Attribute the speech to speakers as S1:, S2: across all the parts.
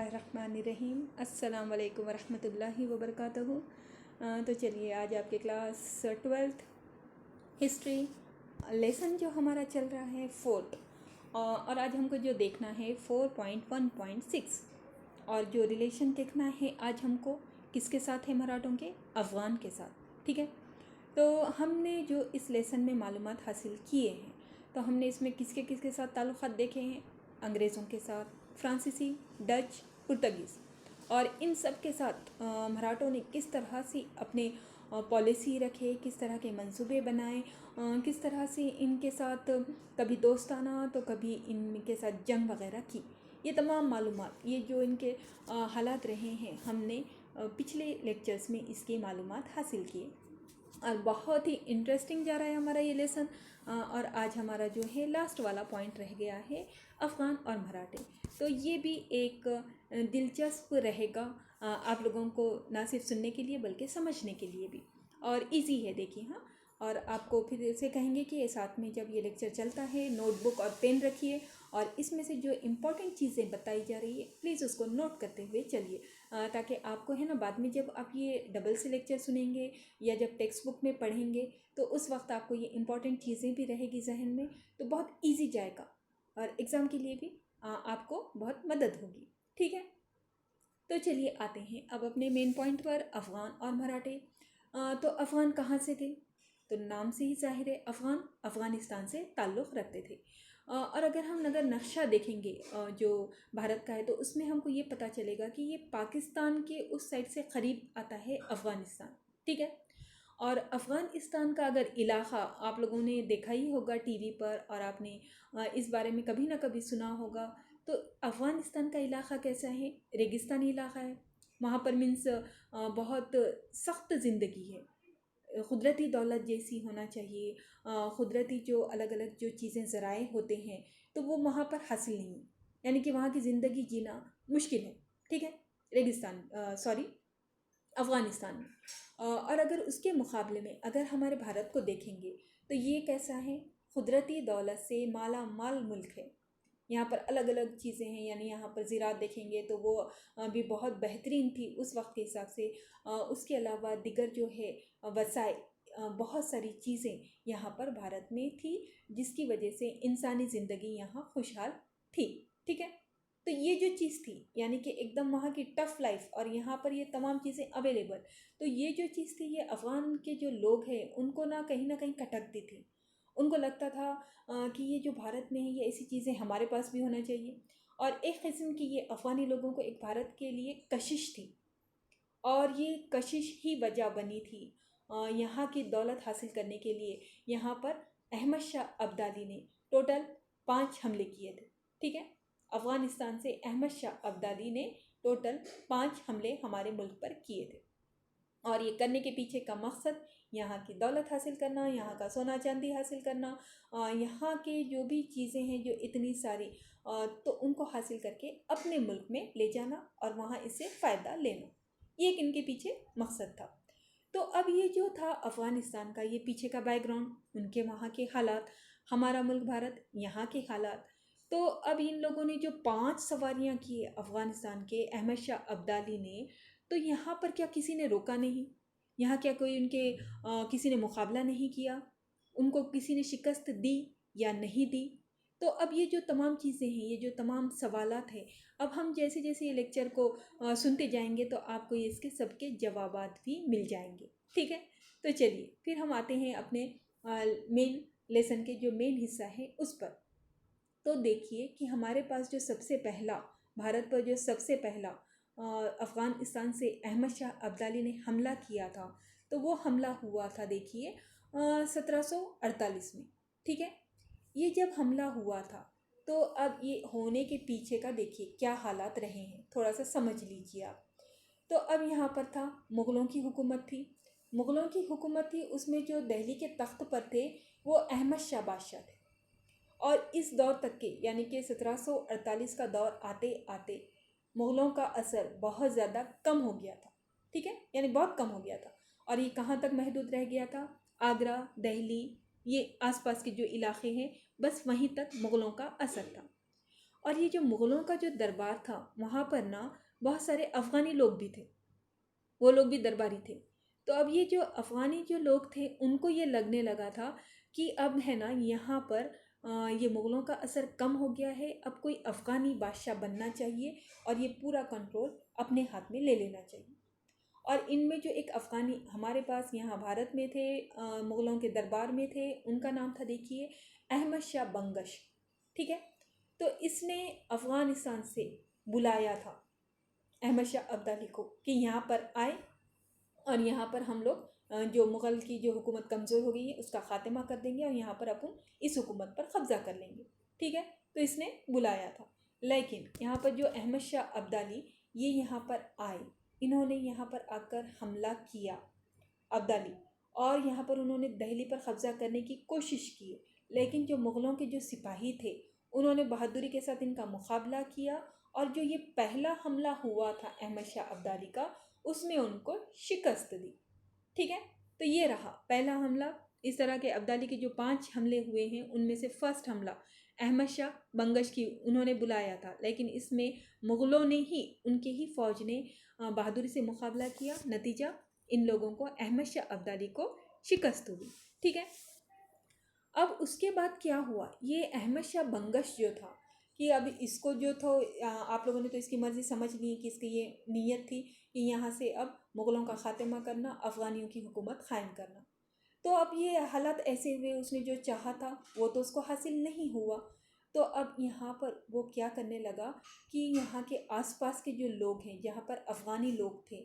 S1: बिस्मिल्लाहिर्रहमानिर्रहीम अस्सलाम वालेकुम वरहमतुल्लाहि वबरकातुहू। तो चलिए आज आपके क्लास 12th हिस्ट्री लेसन जो हमारा चल रहा है 4th, और आज हमको जो देखना है 4.1.6 और जो रिलेशन देखना है आज हमको किसके साथ है, मराठों के अफ़गान के साथ। ठीक है, तो हमने जो इस लेसन में मालूमात हासिल किए हैं तो हमने इसमें किसके किसके साथ ताल्लुक़ात देखे हैं, अंग्रेज़ों के साथ, फ्रांसीसी, डच, पुर्तगीज़, और इन सब के साथ मराठों ने किस तरह से अपने पॉलिसी रखे, किस तरह के मंसूबे बनाए, किस तरह से इनके साथ कभी दोस्ताना तो कभी इनके साथ जंग वगैरह की। ये तमाम मालूमात, ये जो इनके हालात रहे हैं, हमने पिछले लेक्चर्स में इसकी मालूमात हासिल किए और बहुत ही इंटरेस्टिंग जा रहा है हमारा ये लेसन। और आज हमारा जो है लास्ट वाला पॉइंट रह गया है अफ़गान और मराठे। तो ये भी एक दिलचस्प रहेगा आप लोगों को, ना सिर्फ सुनने के लिए बल्कि समझने के लिए भी, और इजी है देखिए। हाँ, और आपको फिर से कहेंगे कि साथ में जब ये लेक्चर चलता है नोटबुक और पेन रखिए और इसमें से जो इम्पोर्टेंट चीज़ें बताई जा रही है प्लीज़ उसको नोट करते हुए चलिए, ताकि आपको है ना बाद में जब आप ये डबल से लेक्चर सुनेंगे या जब टेक्स्ट बुक में पढ़ेंगे तो उस वक्त आपको ये इम्पोर्टेंट चीज़ें भी रहेगी जहन में, तो बहुत ईजी जाएगा और एग्ज़ाम के लिए भी आपको बहुत मदद होगी। ठीक है, तो चलिए आते हैं अब अपने मेन पॉइंट पर, अफ़गान और मराठे। तो अफ़गान कहाँ से थे, तो नाम से ही जाहिर है अफ़गान अफ़गानिस्तान से ताल्लुक़ रखते थे। और अगर हम नक्शा देखेंगे जो भारत का है तो उसमें हमको ये पता चलेगा कि ये पाकिस्तान के उस साइड से करीब आता है अफ़गानिस्तान। ठीक है, और अफ़गानिस्तान का अगर इलाक़ा आप लोगों ने देखा ही होगा टीवी पर और आपने इस बारे में कभी ना कभी सुना होगा, तो अफ़गानिस्तान का इलाक़ा कैसा है, रेगिस्तानी इलाक़ा है। वहाँ पर मीन्स बहुत सख्त ज़िंदगी है, कुदरती दौलत जैसी होना चाहिए, कुदरती जो अलग अलग जो चीज़ें ज़राए होते हैं तो वो वहाँ पर हासिल नहीं, यानी कि वहाँ की ज़िंदगी जीना मुश्किल है। ठीक है, रेगिस्तान सॉरी अफ़गानिस्तान में। और अगर उसके मुकाबले में अगर हमारे भारत को देखेंगे तो ये कैसा है, कुदरती दौलत से माला माल मुल्क है। यहाँ पर अलग अलग चीज़ें हैं, यानी यहाँ पर ज़राअत देखेंगे तो वो भी बहुत बेहतरीन थी उस वक्त के हिसाब से। उसके अलावा दिगर जो है वसाइल, बहुत सारी चीज़ें यहाँ पर भारत में थी जिसकी वजह से इंसानी ज़िंदगी यहाँ खुशहाल थी। ठीक है, तो ये जो चीज़ थी यानी कि एकदम वहाँ की टफ़ लाइफ और यहाँ पर ये तमाम चीज़ें अवेलेबल, तो ये जो चीज़ थी ये अफ़गान के जो लोग हैं उनको ना कहीं खटकती थी। उनको लगता था कि ये जो भारत में है ये ऐसी चीज़ें हमारे पास भी होना चाहिए, और एक किस्म की ये अफ़गानी लोगों को एक भारत के लिए कशिश थी, और ये कशिश ही वजह बनी थी यहाँ की दौलत हासिल करने के लिए। यहाँ पर अहमद शाह अब्दाली ने टोटल 5 हमले किए थे। ठीक है, अफ़गानिस्तान से अहमद शाह अब्दाली ने टोटल 5 हमले हमारे मुल्क पर किए थे, और ये करने के पीछे का मकसद यहाँ की दौलत हासिल करना, यहाँ का सोना चांदी हासिल करना, यहाँ के जो भी चीज़ें हैं जो इतनी सारी, तो उनको हासिल करके अपने मुल्क में ले जाना और वहाँ इससे फ़ायदा लेना, ये एक इनके पीछे मकसद था। तो अब ये जो था अफ़गानिस्तान का ये पीछे का बैकग्राउंड, उनके वहाँ के हालात, हमारा मुल्क भारत यहाँ के हालात। तो अब इन लोगों ने जो 5 सवारियाँ की अफ़गानिस्तान के अहमद शाह अब्दाली ने, तो यहाँ पर क्या किसी ने रोका नहीं, यहाँ क्या कोई उनके किसी ने मुकाबला नहीं किया, उनको किसी ने शिकस्त दी या नहीं दी। तो अब ये जो तमाम चीज़ें हैं, ये जो तमाम सवालात हैं, अब हम जैसे जैसे ये लेक्चर को सुनते जाएंगे तो आपको ये इसके सबके जवाबात भी मिल जाएंगे। ठीक है, तो चलिए फिर हम आते हैं अपने मेन लेसन के जो मेन हिस्सा है उस पर। तो देखिए कि हमारे पास जो सबसे पहला, भारत पर जो सबसे पहला अफ़गानिस्तान से अहमद शाह अब्दाली ने हमला किया था, तो वो हमला हुआ था देखिए 1748 में। ठीक है, ये जब हमला हुआ था तो अब ये होने के पीछे का देखिए क्या हालात रहे हैं, थोड़ा सा समझ लीजिए आप। तो अब यहाँ पर था मुग़लों की हुकूमत थी, मुग़लों की हुकूमत थी, उसमें जो दिल्ली के तख्त पर थे वो अहमद शाह बादशाह थे। और इस दौर तक के यानी कि 1748 का दौर आते आते मुग़लों का असर बहुत ज़्यादा कम हो गया था। ठीक है, यानी बहुत कम हो गया था, और ये कहाँ तक महदूद रह गया था, आगरा, दिल्ली, ये आसपास के जो इलाके हैं बस वहीं तक मुग़लों का असर था। और ये जो मुग़लों का जो दरबार था वहाँ पर ना बहुत सारे अफ़गानी लोग भी थे, वो लोग भी दरबारी थे। तो अब ये जो अफ़गानी जो लोग थे उनको ये लगने लगा था कि अब है ना यहाँ पर ये मुग़लों का असर कम हो गया है, अब कोई अफ़गानी बादशाह बनना चाहिए और ये पूरा कंट्रोल अपने हाथ में ले लेना चाहिए। और इनमें जो एक अफ़गानी हमारे पास यहाँ भारत में थे, मुग़लों के दरबार में थे, उनका नाम था देखिए अहमद शाह बंगश। ठीक है, तो इसने अफ़गानिस्तान से बुलाया था अहमद शाह अब्दाली को कि यहाँ पर आए और यहाँ पर हम लोग जो मुग़ल की जो हुकूमत कमज़ोर हो गई है उसका ख़ात्मा कर देंगे और यहाँ पर अपन इस हुकूमत पर कब्ज़ा कर लेंगे। ठीक है, तो इसने बुलाया था। लेकिन यहाँ पर जो अहमद शाह अब्दाली ये यहाँ पर आए, इन्होंने यहाँ पर आकर हमला किया अब्दाली, और यहाँ पर उन्होंने दिल्ली पर कब्ज़ा करने की कोशिश की। लेकिन जो मुग़लों के जो सिपाही थे उन्होंने बहादुरी के साथ इनका मुकाबला किया और जो ये पहला हमला हुआ था अहमद शाह अब्दाली का उसमें उनको शिकस्त दी। ठीक है, तो ये रहा पहला हमला। इस तरह के अब्दाली के जो 5 हमले हुए हैं उनमें से फर्स्ट हमला अहमद शाह बंगश की उन्होंने बुलाया था, लेकिन इसमें मुग़लों ने ही उनके ही फ़ौज ने बहादुरी से मुकाबला किया। नतीजा इन लोगों को अहमद शाह अब्दाली को शिकस्त हुई। ठीक है, अब उसके बाद क्या हुआ, ये अहमद शाह बंगश जो था कि अब इसको जो था आप लोगों ने तो इसकी मर्ज़ी समझ ली कि इसकी ये नीयत थी कि यहाँ से अब मुग़लों का ख़ात्मा करना, अफ़गानियों की हुकूमत क़ायम करना। तो अब ये हालात ऐसे हुए, उसने जो चाहा था वो तो उसको हासिल नहीं हुआ। तो अब यहाँ पर वो क्या करने लगा कि यहाँ के आसपास के जो लोग हैं जहाँ पर अफ़गानी लोग थे,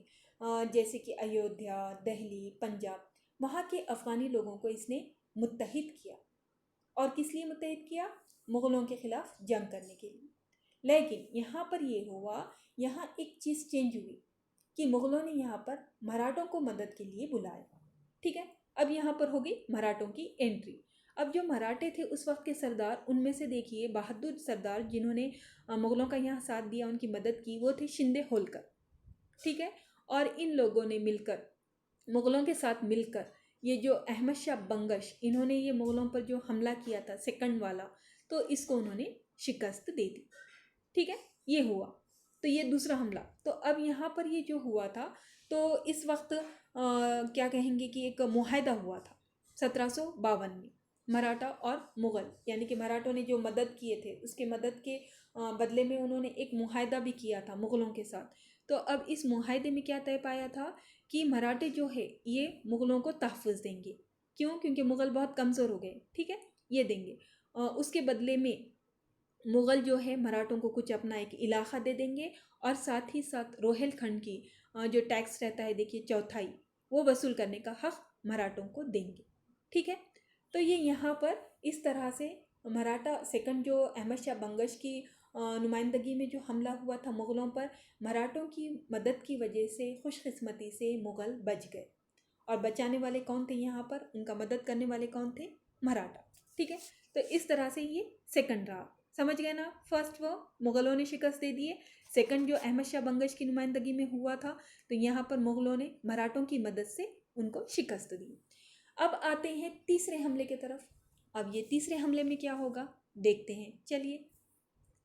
S1: जैसे कि अयोध्या, दिल्ली, पंजाब, वहाँ के अफ़गानी लोगों को इसने मुत्तहिद किया। और किस लिए मुत्तहिद किया? मुग़लों के ख़िलाफ़ जंग करने के लिए। लेकिन यहाँ पर ये हुआ, यहाँ एक चीज़ चेंज हुई कि मुग़लों ने यहाँ पर मराठों को मदद के लिए बुलाया। ठीक है, अब यहाँ पर हो गई मराठों की एंट्री। अब जो मराठे थे उस वक्त के सरदार, उनमें से देखिए बहादुर सरदार जिन्होंने मुग़लों का यहाँ साथ दिया, उनकी मदद की, वो थे शिंदे होलकर। ठीक है, और इन लोगों ने मिलकर, मुग़लों के साथ मिलकर, ये जो अहमद शाह बंगश, इन्होंने ये मुग़लों पर जो हमला किया था सेकंड वाला, तो इसको उन्होंने शिकस्त दे दी। ठीक है, ये हुआ। तो ये दूसरा हमला। तो अब यहाँ पर ये जो हुआ था, तो इस वक्त क्या कहेंगे कि एक मुआहदा हुआ था 1752 में मराठा और मुग़ल, यानी कि मराठों ने जो मदद किए थे उसके मदद के बदले में उन्होंने एक मुआहदा भी किया था मुग़लों के साथ। तो अब इस मुआहदे में क्या तय पाया था कि मराठे जो है ये मुग़लों को तहफ़्फ़ुज़ देंगे। क्यों? क्योंकि मुग़ल बहुत कमज़ोर हो गए। ठीक है, ये देंगे। उसके बदले में मुग़ल जो है मराठों को कुछ अपना एक इलाक़ा दे देंगे और साथ ही साथ रोहेलखंड की जो टैक्स रहता है देखिए चौथाई, वो वसूल करने का हक़ मराठों को देंगे। ठीक है, तो ये यहाँ पर इस तरह से मराठा सेकंड जो अहमद शाह बंगश की नुमाइंदगी में जो हमला हुआ था मुग़लों पर, मराठों की मदद की वजह से खुशकिस्मती से मुग़ल बच गए। और बचाने वाले कौन थे यहाँ पर, उनका मदद करने वाले कौन थे? मराठा। ठीक है, तो इस तरह से ये सेकंड रहा। समझ गए ना? फर्स्ट वो मुग़लों ने शिकस्त दे दिए, सेकंड जो अहमद शाह बंगश की नुमाइंदगी में हुआ था, तो यहाँ पर मुग़लों ने मराठों की मदद से उनको शिकस्त दी। अब आते हैं तीसरे हमले की तरफ। अब ये तीसरे हमले में क्या होगा देखते हैं, चलिए।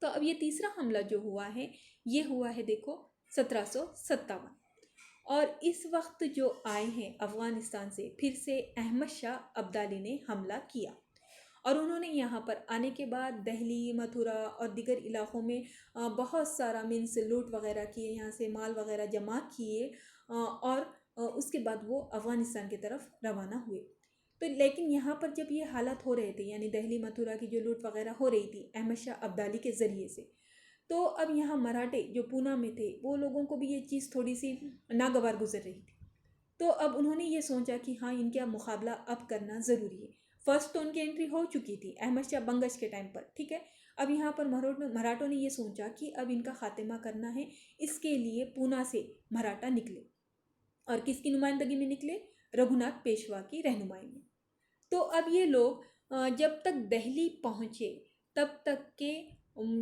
S1: तो अब ये तीसरा हमला जो हुआ है, ये हुआ है देखो 1757, और इस वक्त जो आए हैं अफ़गानिस्तान से, फिर से अहमद शाह अब्दाली ने हमला किया। और उन्होंने यहाँ पर आने के बाद दिल्ली, मथुरा और दीगर इलाक़ों में बहुत सारा मीन्स लूट वग़ैरह किए, यहाँ से माल वग़ैरह जमा किए, और उसके बाद वो अफ़गानिस्तान की तरफ रवाना हुए। तो लेकिन यहाँ पर जब ये हालात हो रहे थे, यानी दिल्ली मथुरा की जो लूट वग़ैरह हो रही थी अहमद शाह अब्दाली के ज़रिए से, तो अब यहाँ मराठे जो पूना में थे वो लोगों को भी ये चीज़ थोड़ी सी नागवार गुजर रही थी। तो अब उन्होंने ये सोचा कि हाँ, इनका मुकाबला अब करना ज़रूरी है। फर्स्ट तो उनकी एंट्री हो चुकी थी अहमद शाह बंगश के टाइम पर। ठीक है, अब यहाँ पर मराठों ने ये सोचा कि अब इनका खात्मा करना है, इसके लिए पूना से मराठा निकले। और किसकी नुमाइंदगी में निकले? रघुनाथ पेशवा की रहनुमाई में। तो अब ये लोग जब तक दिल्ली पहुँचे तब तक के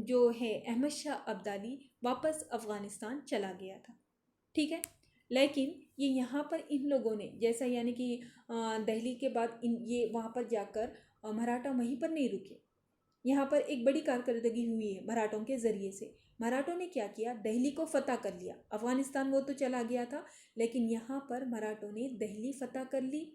S1: जो है अहमद शाह अब्दाली वापस अफ़गानिस्तान चला गया था। ठीक है, लेकिन ये यहाँ पर इन लोगों ने जैसा, यानी कि दिल्ली के बाद ये वहाँ पर जाकर मराठा वहीं पर नहीं रुके, यहाँ पर एक बड़ी कारकर्दगी हुई है मराठों के ज़रिए से। मराठों ने क्या किया, दिल्ली को फतह कर लिया। अफ़गानिस्तान वो तो चला गया था, लेकिन यहाँ पर मराठों ने दिल्ली फतह कर ली।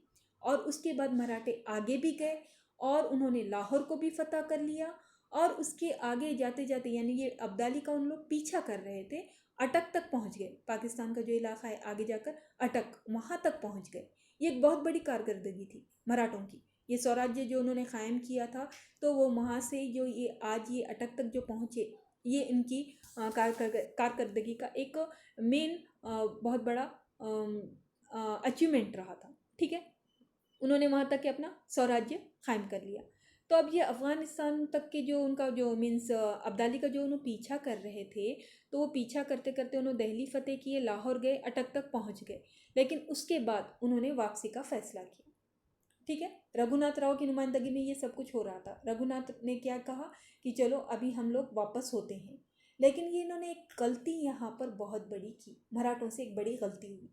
S1: और उसके बाद मराठे आगे भी गए और उन्होंने लाहौर को भी फतह कर लिया। और उसके आगे जाते जाते, यानी ये अब्दाली का उन लोग पीछा कर रहे थे, अटक तक पहुँच गए। पाकिस्तान का जो इलाका है आगे जाकर अटक, वहाँ तक पहुँच गए। ये एक बहुत बड़ी कारकर्दगी थी मराठों की। ये स्वराज्य जो उन्होंने कायम किया था, तो वो वहाँ से जो ये आज ये अटक तक जो पहुँचे, ये इनकी कारकर्दगी का एक मेन बहुत बड़ा अचीवमेंट रहा था। ठीक है, उन्होंने वहाँ तक के अपना स्वराज्य कायम कर लिया। तो अब ये अफ़गानिस्तान तक के जो उनका जो मीन्स अब्दाली का जो उन्होंने पीछा कर रहे थे, तो वो पीछा करते करते उन्होंने दिल्ली फतेह किए, लाहौर गए, अटक तक पहुँच गए। लेकिन उसके बाद उन्होंने वापसी का फैसला किया। ठीक है, रघुनाथ राव की नुमाइंदगी में ये सब कुछ हो रहा था। रघुनाथ ने क्या कहा कि चलो अभी हम लोग वापस होते हैं। लेकिन ये इन्होंने एक गलती यहाँ पर बहुत बड़ी की, मराठों से एक बड़ी गलती हुई।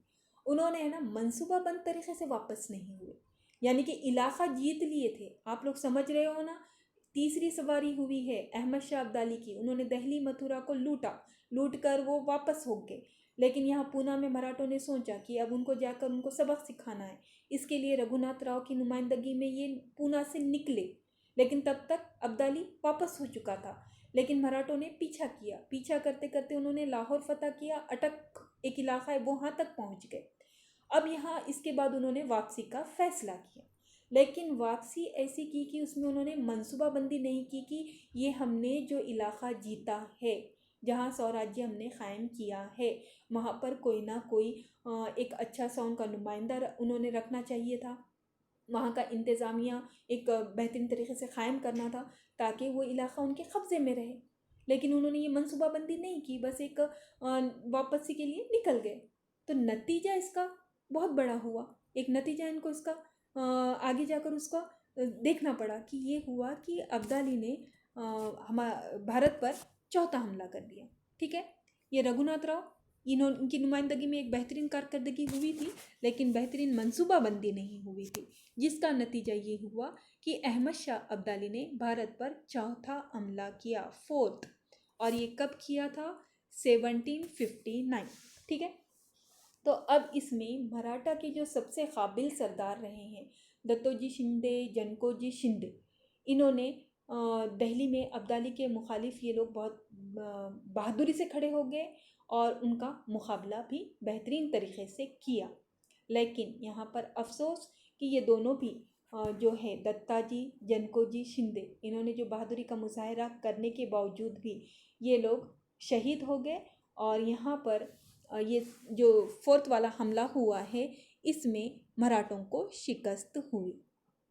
S1: उन्होंने है ना मंसूबाबंद तरीके से वापस नहीं हुए, यानी कि इलाका जीत लिए थे। आप लोग समझ रहे हो ना। तीसरी सवारी हुई है अहमद शाह अब्दाली की, उन्होंने दिल्ली मथुरा को लूटा, लूट कर वो वापस हो गए। लेकिन यहाँ पूना में मराठों ने सोचा कि अब उनको जाकर उनको सबक सिखाना है। इसके लिए रघुनाथ राव की नुमाइंदगी में ये पूना से निकले, लेकिन तब तक अब्दाली वापस हो चुका था। लेकिन मराठों ने पीछा किया, पीछा करते करते उन्होंने लाहौर फतह किया, अटक एक इलाका है वहाँ तक पहुँच गए। अब यहाँ इसके बाद उन्होंने वापसी का फैसला किया, लेकिन वापसी ऐसी की कि उसमें उन्होंने मनसूबाबंदी नहीं की कि ये हमने जो इलाका जीता है, जहाँ स्वराज्य हमने कायम किया है, वहाँ पर कोई ना कोई एक अच्छा सा उनका नुमाइंदा उन्होंने रखना चाहिए था। वहाँ का इंतज़ामिया एक बेहतरीन तरीके से कायम करना था, ताकि वो इलाका उनके कब्ज़े में रहे। लेकिन उन्होंने ये मनसूबाबंदी नहीं की, बस एक वापसी के लिए निकल गए। तो नतीजा इसका बहुत बड़ा हुआ। एक नतीजा इनको इसका आगे जाकर उसका देखना पड़ा कि ये हुआ कि अब्दाली ने भारत पर चौथा हमला कर दिया। ठीक है, ये रघुनाथ राव इनकी नुमाइंदगी में एक बेहतरीन कारकर्दगी हुई थी, लेकिन बेहतरीन मंसूबाबंदी नहीं हुई थी, जिसका नतीजा ये हुआ कि अहमद शाह अब्दाली ने भारत पर चौथा हमला किया, फोर्थ। और ये कब किया था? 1759। ठीक है, तो अब इसमें मराठा के जो सबसे काबिल सरदार रहे हैं, दत्तोजी शिंदे, जनकोजी शिंदे, इन्होंने दिल्ली में अब्दाली के मुखालिफ ये लोग बहुत बहादुरी से खड़े हो गए और उनका मुकाबला भी बेहतरीन तरीके से किया। लेकिन यहाँ पर अफसोस कि ये दोनों भी जो है दत्ताजी, जनकोजी शिंदे, इन्होंने जो बहादुरी का मुजाहरा करने के बावजूद भी ये लोग शहीद हो गए। और यहाँ पर ये जो फोर्थ वाला हमला हुआ है, इसमें मराठों को शिकस्त हुई।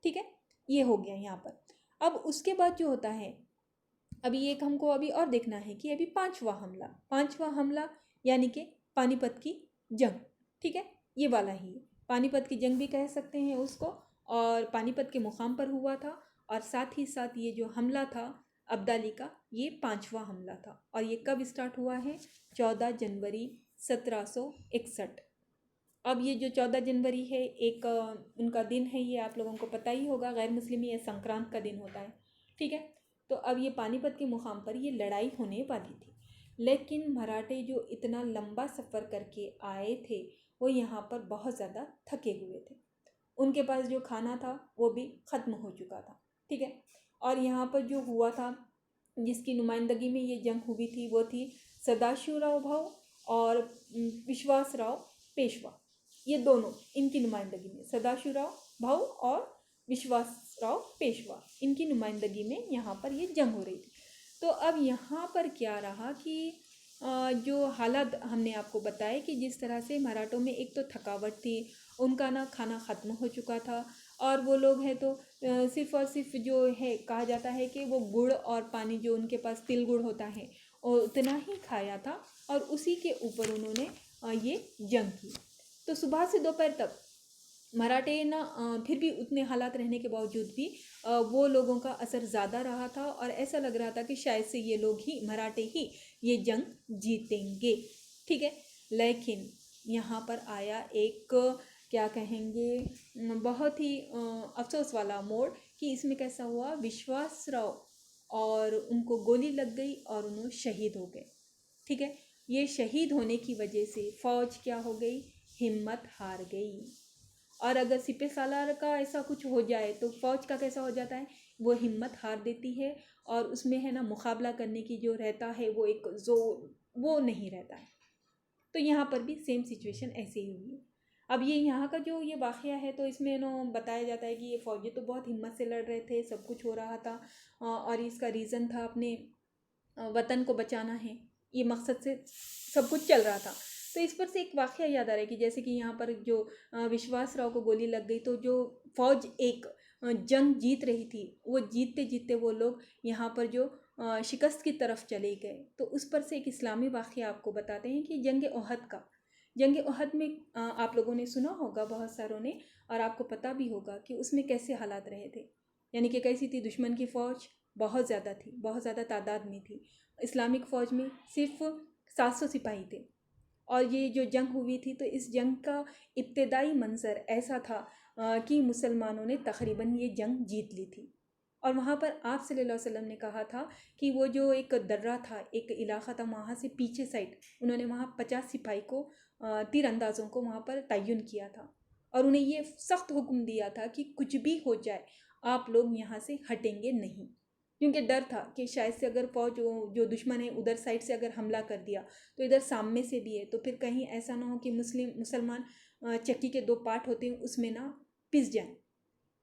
S1: ठीक है, ये हो गया यहाँ पर। अब उसके बाद जो होता है, अभी एक हमको अभी और देखना है कि अभी पांचवा हमला यानी कि पानीपत की जंग। ठीक है, ये वाला ही है, पानीपत की जंग भी कह सकते हैं उसको, और पानीपत के मुकाम पर हुआ था। और साथ ही साथ ये जो हमला था अब्दाली का, ये पांचवा हमला था। और ये कब स्टार्ट हुआ है? 14 जनवरी 1761। अब ये जो 14 जनवरी है, एक उनका दिन है, ये आप लोगों को पता ही होगा, गैर मुस्लिम ये संक्रांत का दिन होता है। ठीक है, तो अब ये पानीपत के मुकाम पर ये लड़ाई होने वाली थी। लेकिन मराठे जो इतना लंबा सफ़र करके आए थे, वो यहाँ पर बहुत ज़्यादा थके हुए थे। उनके पास जो खाना था वो भी ख़त्म हो चुका था। ठीक है, और यहाँ पर जो हुआ था, जिसकी नुमाइंदगी में ये जंग हुई थी, वो थी सदाशिवराव भाऊ और विश्वासराव पेशवा। ये दोनों, इनकी नुमाइंदगी में, सदाशिवराव भाऊ और विश्वासराव पेशवा, इनकी नुमाइंदगी में यहाँ पर ये जंग हो रही थी। तो अब यहाँ पर क्या रहा कि जो हालात हमने आपको बताए कि जिस तरह से मराठों में एक तो थकावट थी, उनका ना खाना ख़त्म हो चुका था, और वो लोग हैं तो सिर्फ़ और सिर्फ जो है कहा जाता है कि वो गुड़ और पानी, जो उनके पास तिल गुड़ होता है, और उतना ही खाया था, और उसी के ऊपर उन्होंने ये जंग की। तो सुबह से दोपहर तक मराठे ना फिर भी उतने हालात रहने के बावजूद भी वो लोगों का असर ज़्यादा रहा था, और ऐसा लग रहा था कि शायद से ये लोग ही, मराठे ही ये जंग जीतेंगे। ठीक है, लेकिन यहाँ पर आया एक, क्या कहेंगे, बहुत ही अफसोस वाला मोड़ कि इसमें कैसा हुआ, विश्वासराव और उनको गोली लग गई और उन्होंने शहीद हो गए। ठीक है, ये शहीद होने की वजह से फ़ौज क्या हो गई, हिम्मत हार गई। और अगर सिपह सालार का ऐसा कुछ हो जाए तो फ़ौज का कैसा हो जाता है, वो हिम्मत हार देती है और उसमें है ना मुकाबला करने की जो रहता है वो एक जोर वो नहीं रहता है। तो यहाँ पर भी सेम सिचुएशन ऐसे ही हुई है। अब ये यहाँ का जो ये वाक़या है तो इसमें नो बताया जाता है कि ये फ़ौजी तो बहुत हिम्मत से लड़ रहे थे, सब कुछ हो रहा था और इसका रीज़न था अपने वतन को बचाना है, ये मकसद से सब कुछ चल रहा था। तो इस पर से एक वाक़या याद आ रहा है कि जैसे कि यहाँ पर जो विश्वास राव को गोली लग गई तो जो फ़ौज एक जंग जीत रही थी, वो जीतते जीतते वो लोग यहाँ पर जो शिकस्त की तरफ चले गए। तो उस पर से एक इस्लामी वाक़या आपको बताते हैं कि जंग ओहद का। जंग ओहद में आप लोगों ने सुना होगा बहुत सारों ने, और आपको पता भी होगा कि उसमें कैसे हालात रहे थे। यानी कि कैसी थी, दुश्मन की फ़ौज बहुत ज़्यादा थी, बहुत ज़्यादा तादाद में थी। इस्लामिक फ़ौज में सिर्फ 700 सिपाही थे। और ये जो जंग हुई थी तो इस जंग का इब्तदाई मंजर ऐसा था कि मुसलमानों ने तकरीबन ये जंग जीत ली थी। और वहाँ पर आप सल्लल्लाहु अलैहि वसल्लम ने कहा था कि वो जो एक दर्रा था, एक इलाका था, वहाँ से पीछे साइड उन्होंने वहाँ 50 सिपाही को तीरंदाज़ों को वहाँ पर तयन किया था और उन्हें ये सख्त हुक्म दिया था कि कुछ भी हो जाए आप लोग यहाँ से हटेंगे नहीं। क्योंकि डर था कि शायद से अगर फौज जो दुश्मन है उधर साइड से अगर हमला कर दिया तो इधर सामने से भी है, तो फिर कहीं ऐसा ना हो कि मुसलमान चक्की के दो पार्ट होते हैं उसमें ना पिस जाएं।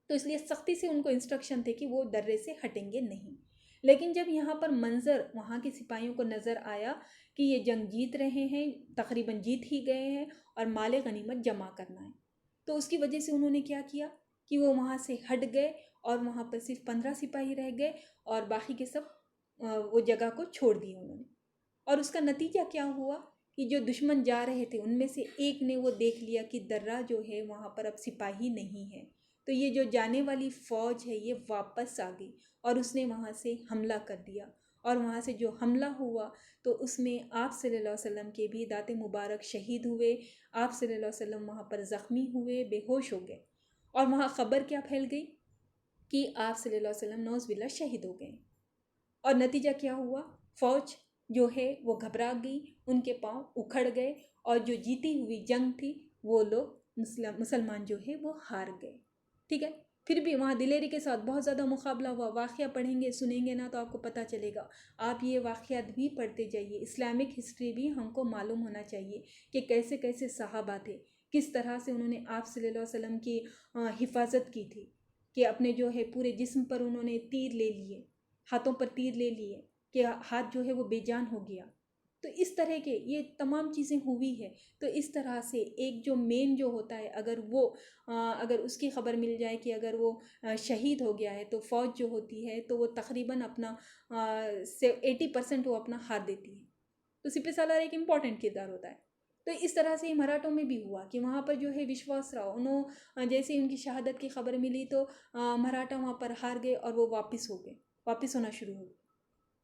S1: तो इसलिए सख्ती से उनको इंस्ट्रक्शन थे कि वो दर्रे से हटेंगे नहीं। लेकिन जब यहाँ पर मंजर वहाँ के सिपाहियों को नज़र आया कि ये जंग जीत रहे हैं, तकरीबन जीत ही गए हैं और माले गनीमत जमा करना है, तो उसकी वजह से उन्होंने क्या किया कि वो वहाँ से हट गए और वहाँ पर सिर्फ 15 सिपाही रह गए और बाकी के सब वो जगह को छोड़ दिए उन्होंने। और उसका नतीजा क्या हुआ कि जो दुश्मन जा रहे थे उनमें से एक ने वो देख लिया कि दर्रा जो है वहाँ पर अब सिपाही नहीं है, तो ये जो जाने वाली फ़ौज है ये वापस आ गई और उसने वहाँ से हमला कर दिया। और वहाँ से जो हमला हुआ तो उसमें आप सल्लल्लाहु अलैहि वसल्लम के भी दाते मुबारक शहीद हुए। आप सल्लल्लाहु अलैहि वसल्लम वहाँ पर ज़ख्मी हुए, बेहोश हो गए और वहाँ ख़बर क्या फैल गई कि आप सल्लल्लाहु अलैहि वसल्लम नौज़ बिल्लाह शहीद हो गए। और नतीजा क्या हुआ, फ़ौज जो है वो घबरा गई, उनके पाँव उखड़ गए और जो जीती हुई जंग थी वो लोग मुसलमान जो है वो हार गए। ठीक है, फिर भी वहाँ दिलेरी के साथ बहुत ज़्यादा मुकाबला हुआ। वाक़या पढ़ेंगे सुनेंगे ना तो आपको पता चलेगा। आप ये वाक़यात भी पढ़ते जाइए, इस्लामिक हिस्ट्री भी हमको मालूम होना चाहिए कि कैसे कैसे सहाबा थे, किस तरह से उन्होंने आप सल्लल्लाहु अलैहि वसल्लम की हिफाजत की थी कि अपने जो है पूरे जिस्म पर उन्होंने तीर ले लिए, हाथों पर तीर ले लिए कि हाथ जो है वो बेजान हो गया। तो इस तरह के ये तमाम चीज़ें हुई है। तो इस तरह से एक जो मेन जो होता है अगर वो अगर उसकी ख़बर मिल जाए कि अगर वो शहीद हो गया है तो फ़ौज जो होती है तो वो तकरीबन अपना से 80% वो अपना हार देती है। तो सिपह सालार एक इम्पॉर्टेंट किरदार होता है। तो इस तरह से मराठों में भी हुआ कि वहाँ पर जो है विश्वास राव उन्होंने जैसे ही उनकी शहादत की खबर मिली तो मराठा वहाँ पर हार गए और वो वापस हो गए, वापस होना शुरू हो गए।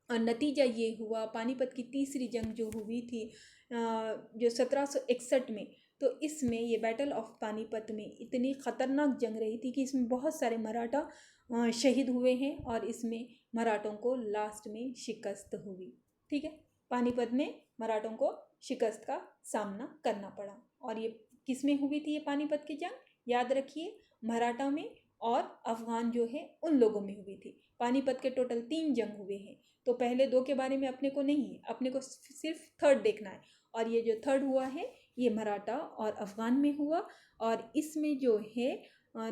S1: और नतीजा ये हुआ पानीपत की तीसरी जंग जो हुई थी जो 1761 में, तो इसमें ये बैटल ऑफ पानीपत में इतनी ख़तरनाक जंग रही थी कि इसमें बहुत सारे मराठा शहीद हुए हैं और इसमें मराठों को लास्ट में शिकस्त हुई। ठीक है, पानीपत में मराठों को शिकस्त का सामना करना पड़ा। और ये किस में हुई थी ये पानीपत की जंग, याद रखिए, मराठा में और अफ़गान जो है उन लोगों में हुई थी। पानीपत के टोटल 3 जंग हुए हैं, तो पहले 2 के बारे में अपने को नहीं है, अपने को सिर्फ थर्ड देखना है। और ये जो थर्ड हुआ है ये मराठा और अफ़गान में हुआ और इसमें जो है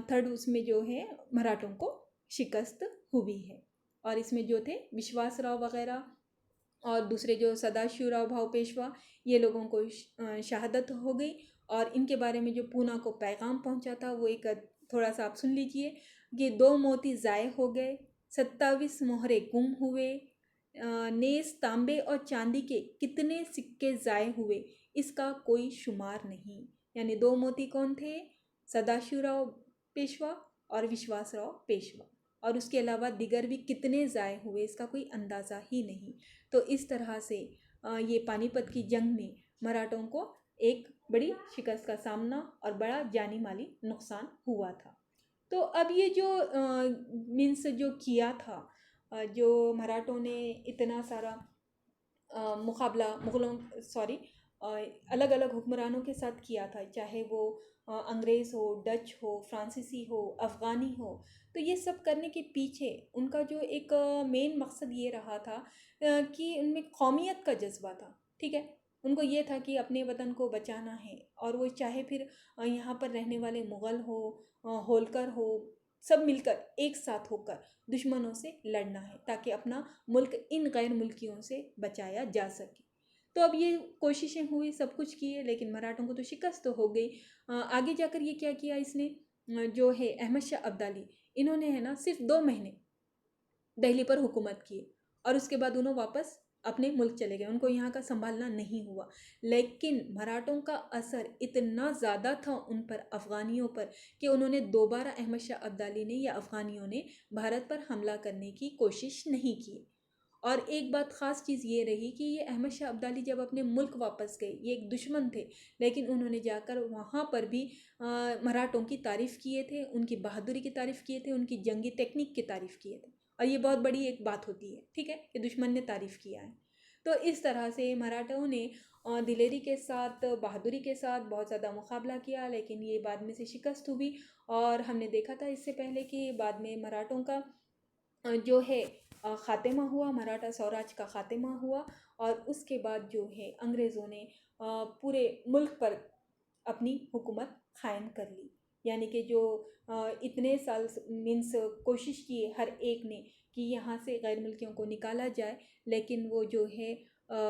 S1: थर्ड उसमें जो है मराठों को शिकस्त हुई है। और इसमें जो थे विश्वास राव वगैरह और दूसरे जो सदाशिवराव भाऊ पेशवा, ये लोगों को शहादत हो गई। और इनके बारे में जो पूना को पैगाम पहुंचा था वो एक थोड़ा सा आप सुन लीजिए कि 2 मोती ज़ाय हो गए, 27 मोहरे गुम हुए, नेस तांबे और चांदी के कितने सिक्के ज़ाय हुए इसका कोई शुमार नहीं। यानी 2 मोती कौन थे, सदाशिवराव पेशवा और विश्वासराव पेशवा, और उसके अलावा दिगर भी कितने ज़ाय हुए इसका कोई अंदाज़ा ही नहीं। तो इस तरह से ये पानीपत की जंग में मराठों को एक बड़ी शिकस्त का सामना और बड़ा जानी माली नुकसान हुआ था। तो अब ये जो मीन्स जो किया था जो मराठों ने इतना सारा मुकाबला मुग़लों सॉरी अलग अलग हुक्मरानों के साथ किया था, चाहे वो अंग्रेज़ हो, डच हो, फ्रांसीसी हो, अफ़गानी हो। तो ये सब करने के पीछे उनका जो एक मेन मकसद ये रहा था कि उनमें कौमियत का जज्बा था। ठीक है, उनको ये था कि अपने वतन को बचाना है, और वो चाहे फिर यहाँ पर रहने वाले मुग़ल हो, होलकर हो, सब मिलकर एक साथ होकर दुश्मनों से लड़ना है ताकि अपना मुल्क इन गैर मुल्कियों से बचाया जा सके। तो अब ये कोशिशें हुई, सब कुछ किए, लेकिन मराठों को तो शिकस्त तो हो गई। आगे जाकर ये क्या किया इसने, जो है अहमद शाह अब्दाली, इन्होंने है ना सिर्फ 2 महीने दिल्ली पर हुकूमत की, और उसके बाद उन्होंने वापस अपने मुल्क चले गए, उनको यहाँ का संभालना नहीं हुआ। लेकिन मराठों का असर इतना ज़्यादा था उन पर, अफ़गानियों पर, कि उन्होंने दोबारा अहमद शाह अब्दाली ने या अफ़गानियों ने भारत पर हमला करने की कोशिश नहीं की। और एक बात ख़ास चीज़ ये रही कि ये अहमद शाह अब्दाली जब अपने मुल्क वापस गए, ये एक दुश्मन थे, लेकिन उन्होंने जाकर वहाँ पर भी मराठों की तारीफ़ किए थे, उनकी बहादुरी की तारीफ़ किए थे, उनकी जंगी टेक्निक की तारीफ़ किए थे। और ये बहुत बड़ी एक बात होती है, ठीक है, कि दुश्मन ने तारीफ़ किया है। तो इस तरह से मराठों ने दिलेरी के साथ, बहादुरी के साथ बहुत ज़्यादा मुकाबला किया, लेकिन ये बाद में से शिकस्त हुई। और हमने देखा था इससे पहले कि बाद में मराठों का जो है ख़ात्मा हुआ, मराठा स्वराज का ख़ात्मा हुआ। और उसके बाद जो है अंग्रेज़ों ने पूरे मुल्क पर अपनी हुकूमत कायम कर ली। यानी कि जो इतने साल मीन्स कोशिश की हर एक ने कि यहाँ से गैर मुल्कियों को निकाला जाए, लेकिन वो जो है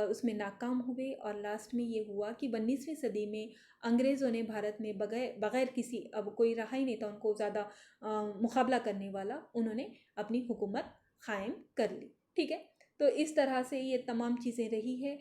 S1: उसमें नाकाम हुए। और लास्ट में ये हुआ कि 19वीं सदी में अंग्रेज़ों ने भारत में बगैर बगैर किसी, अब कोई रहा ही नहीं था उनको ज़्यादा मुकाबला करने वाला, उन्होंने अपनी हुकूमत कायम कर ली। ठीक है, तो इस तरह से ये तमाम चीज़ें रही है,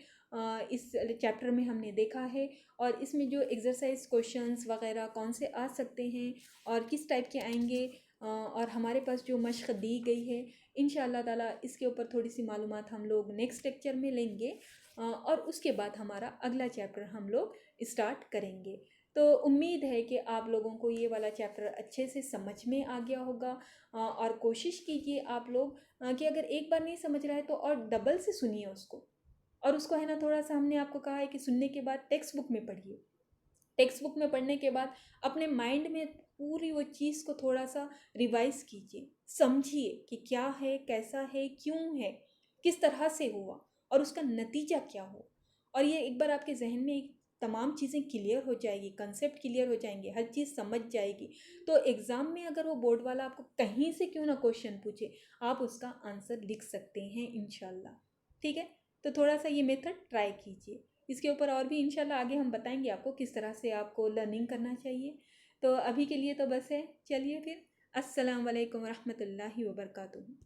S1: इस चैप्टर में हमने देखा है। और इसमें जो एक्सरसाइज क्वेश्चंस वगैरह कौन से आ सकते हैं और किस टाइप के आएंगे, और हमारे पास जो मशक़ दी गई है, इंशाअल्लाह ताला इसके ऊपर थोड़ी सी मालूमात हम लोग नेक्स्ट लेक्चर में लेंगे। और उसके बाद हमारा अगला चैप्टर हम लोग स्टार्ट करेंगे। तो उम्मीद है कि आप लोगों को ये वाला चैप्टर अच्छे से समझ में आ गया होगा। और कोशिश कीजिए आप लोग कि अगर एक बार नहीं समझ रहा है तो और डबल से सुनिए उसको। और उसको है ना, थोड़ा सा हमने आपको कहा है कि सुनने के बाद टेक्स्ट बुक में पढ़िए। टेक्स्ट बुक में पढ़ने के बाद अपने माइंड में पूरी वो चीज़ को थोड़ा सा रिवाइज कीजिए, समझिए कि क्या है, कैसा है, क्यों है, किस तरह से हुआ, और उसका नतीजा क्या हो। और ये एक बार आपके जहन में एक तमाम चीज़ें क्लियर हो जाएगी, कंसेप्ट क्लियर हो जाएंगे, हर चीज़ समझ जाएगी। तो एग्ज़ाम में अगर वो बोर्ड वाला आपको कहीं से क्यों ना क्वेश्चन पूछे, आप उसका आंसर लिख सकते हैं इंशाल्लाह। ठीक है, तो थोड़ा सा ये मेथड ट्राई कीजिए। इसके ऊपर और भी इंशाल्लाह आगे हम बताएंगे आपको किस तरह से आपको लर्निंग करना चाहिए। तो अभी के लिए तो बस है, चलिए फिर, अस्सलाम वालेकुम रहमतुल्लाहि व बरकातुहू।